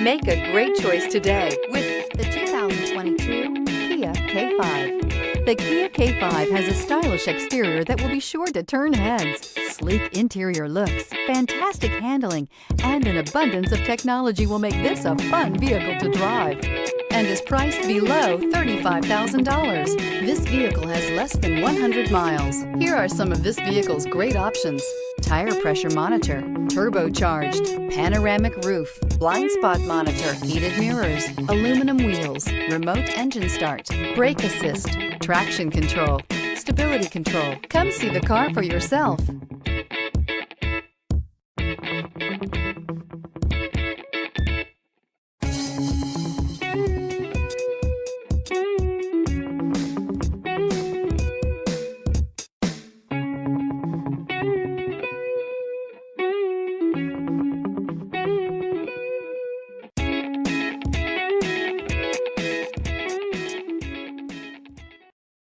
Make a great choice today with the 2022 Kia K5. The Kia K5 has a stylish exterior that will be sure to turn heads, sleek interior looks, fantastic handling, and an abundance of technology will make this a fun vehicle to drive, and is priced below $35,000. This vehicle has less than 100 miles. Here are some of this vehicle's great options: tire pressure monitor, turbocharged, panoramic roof, blind spot monitor, heated mirrors, aluminum wheels, remote engine start, brake assist, traction control, stability control. Come see the car for yourself.